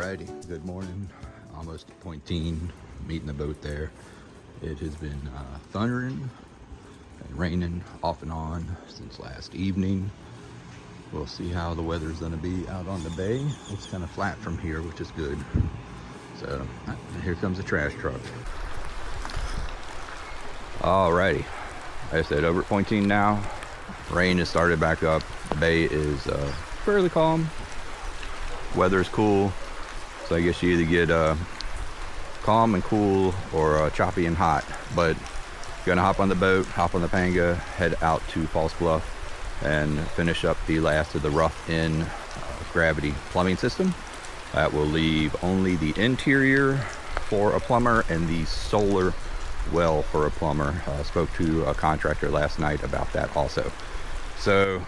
Alrighty, good morning. Almost at Pointine, meeting the boat there. It has been thundering and raining off and on since last evening. We'll see how the weather's gonna be out on the bay. It's kind of flat from here, which is good. So here comes the trash truck. Alrighty, like I said, over at Pointine now. Rain has started back up. The bay is fairly calm. Weather's cool. So I guess you either get calm and cool or choppy and hot. But you're gonna hop on the boat, hop on the panga, head out to False Bluff and finish up the last of the rough-in gravity plumbing system. That will leave only the interior for a plumber and the solar well for a plumber. Spoke to a contractor last night about that also. So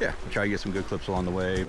yeah, we'll try to get some good clips along the way.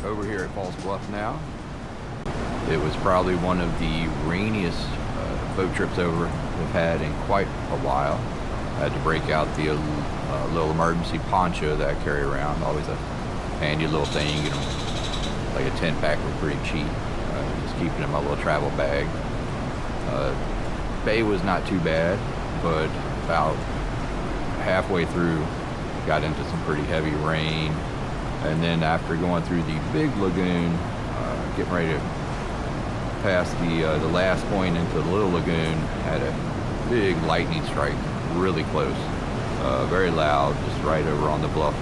Over here at False Bluff now. It was probably one of the rainiest boat trips over we've had in quite a while. I had to break out the little emergency poncho that I carry around. Always a handy little thing. You know, like a 10-pack was pretty cheap. Just keeping in my little travel bag. Bay was not too bad, but about halfway through got into some pretty heavy rain. And then after going through the big lagoon, getting ready to pass the last point into the little lagoon, had a big lightning strike, really close, very loud, just right over on the bluff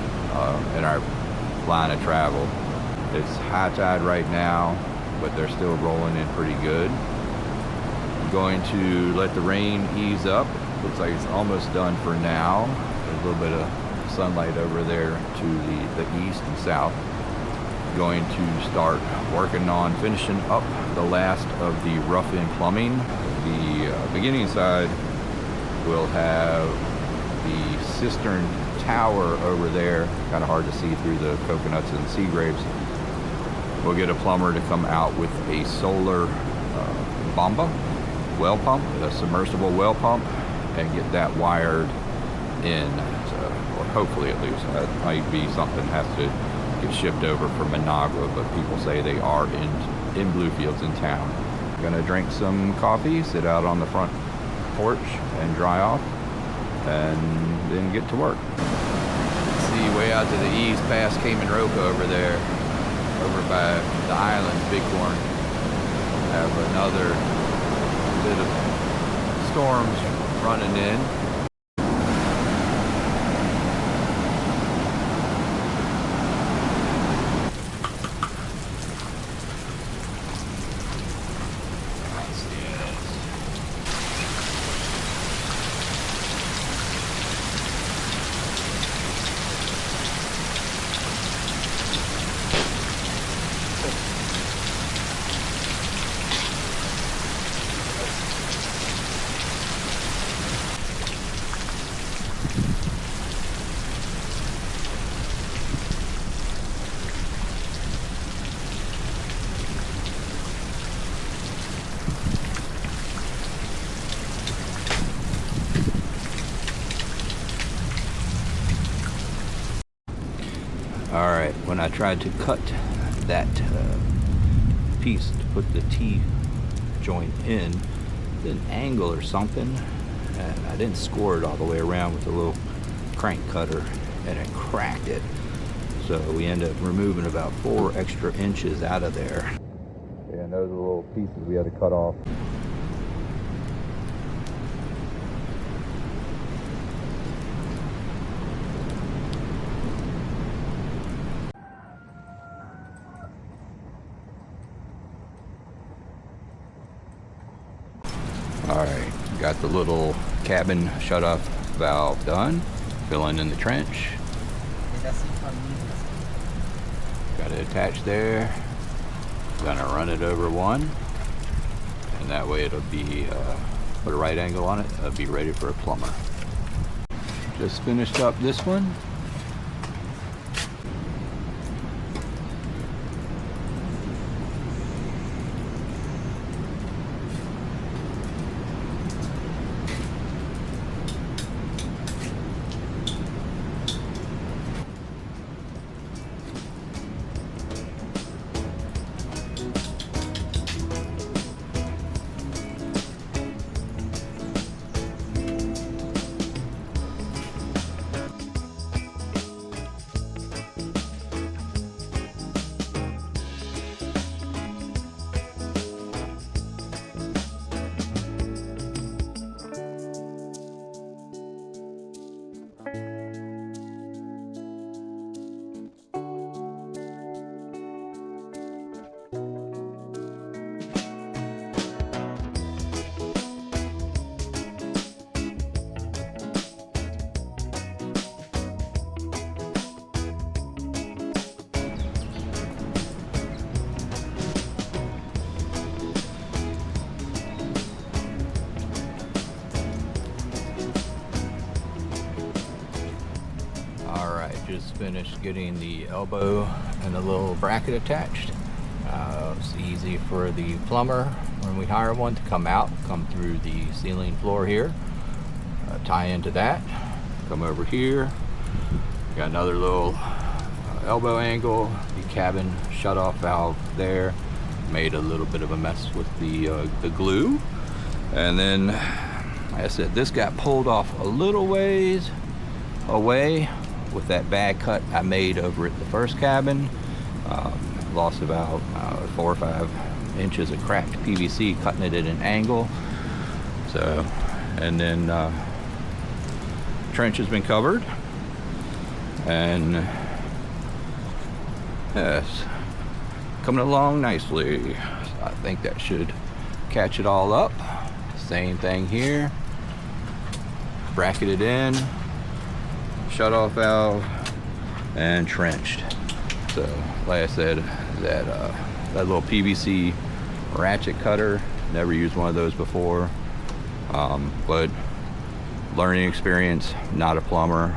in our line of travel. It's high tide right now, but they're still rolling in pretty good. I'm going to let the rain ease up. Looks like it's almost done for now. There's a little bit of sunlight over there to the east and south. Going to start working on finishing up the last of the rough-in plumbing. The beginning side will have the cistern tower over there, kind of hard to see through the coconuts and sea grapes. We'll get a plumber to come out with a solar bomba well pump, a submersible well pump, and get that wired in. Hopefully at least. That might be something that has to get shipped over from Nicaragua, but people say they are in Bluefields in town. Gonna drink some coffee, sit out on the front porch and dry off, and then get to work. See way out to the east past Cayman Roca over there, over by the islands, Bighorn. Have another bit of storms running in. Alright, when I tried to cut that piece to put the T joint in, an angle or something, and I didn't score it all the way around with a little crank cutter, and it cracked it. So we ended up removing about 4 extra inches out of there. Yeah, and those are the little pieces we had to cut off. Alright, got the little cabin shut-off valve done. Filling in the trench. Got it attached there. Gonna run it over one. And that way it'll be, put a right angle on it, it'll be ready for a plumber. Just finished up this one. Just finished getting the elbow and the little bracket attached. It's easy for the plumber when we hire one to come out, come through the ceiling floor here, tie into that, come over here. Got another little elbow angle, the cabin shut-off valve there. Made a little bit of a mess with the glue, and then like I said, this got pulled off a little ways away with that bag cut I made over at the first cabin. Lost about 4 or 5 inches of cracked PVC cutting it at an angle. So, and then trench has been covered, and yes, coming along nicely. I think that should catch it all up. Same thing here, bracketed in, shut off valve, and trenched. So like I said, that little PVC ratchet cutter, never used one of those before, but learning experience, not a plumber,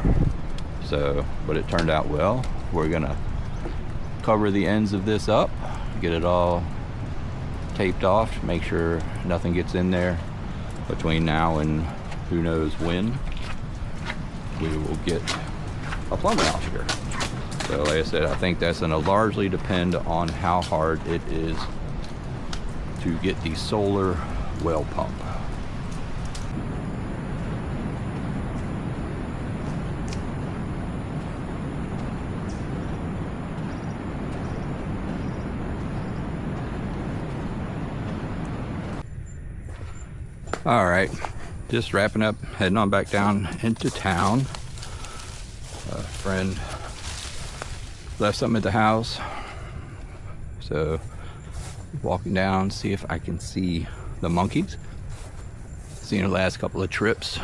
so but it turned out well. We're gonna cover the ends of this up, get it all taped off, make sure nothing gets in there between now and who knows when we will get a plumber out here. So like I said, I think that's going to largely depend on how hard it is to get the solar well pump. All right, just wrapping up, heading on back down into town. A friend left something at the house, so walking down, see if I can see the monkeys. Seen the last couple of trips,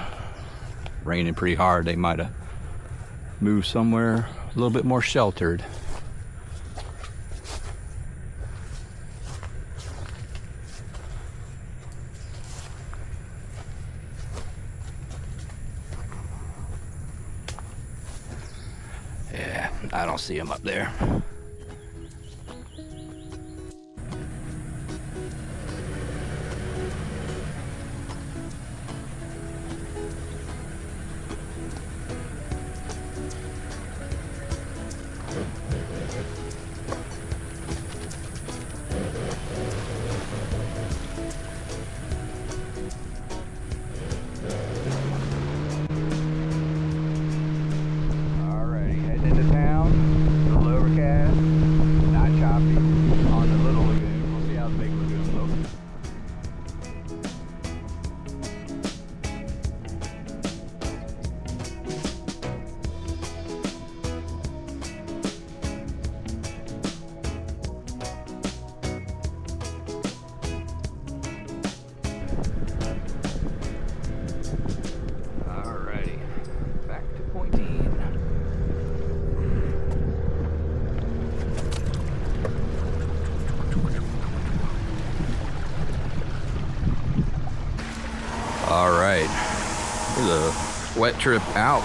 raining pretty hard, they might have moved somewhere a little bit more sheltered. I don't see him up there. All right, it was a wet trip out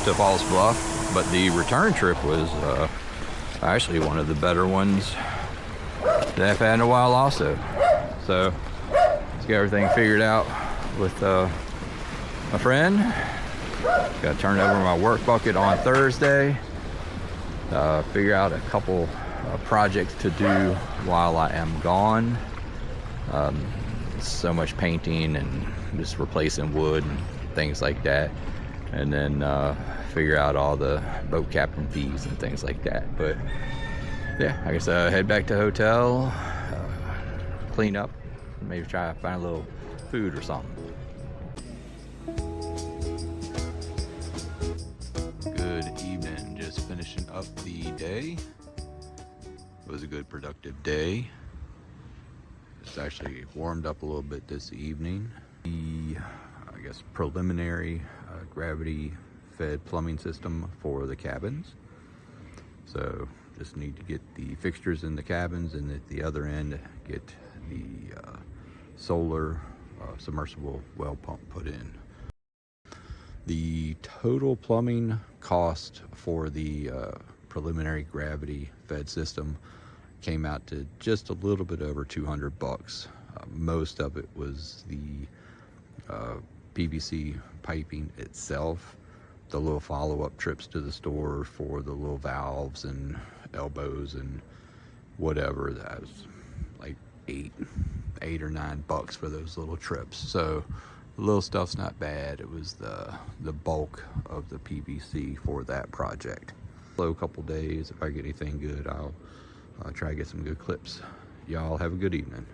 to False Bluff, but the return trip was actually one of the better ones that I've had in a while also. So let's get everything figured out with my friend. Got to turn over my work bucket on Thursday. Figure out a couple projects to do while I am gone. So much painting and just replacing wood and things like that. And then figure out all the boat captain fees and things like that. But yeah, I guess head back to the hotel, clean up, maybe try to find a little food or something. Good evening, just finishing up the day. It was a good productive day. It's actually warmed up a little bit this evening. The, I guess, preliminary gravity fed plumbing system for the cabins. So just need to get the fixtures in the cabins, and at the other end get the solar submersible well pump put in. The total plumbing cost for the preliminary gravity fed system came out to just a little bit over $200. Most of it was the PVC piping itself, the little follow-up trips to the store for the little valves and elbows and whatever. That was like $8 or $9 for those little trips. So the little stuff's not bad. It was the bulk of the PVC for that project. Slow couple days. If I get anything good, I'll try to get some good clips. Y'all have a good evening.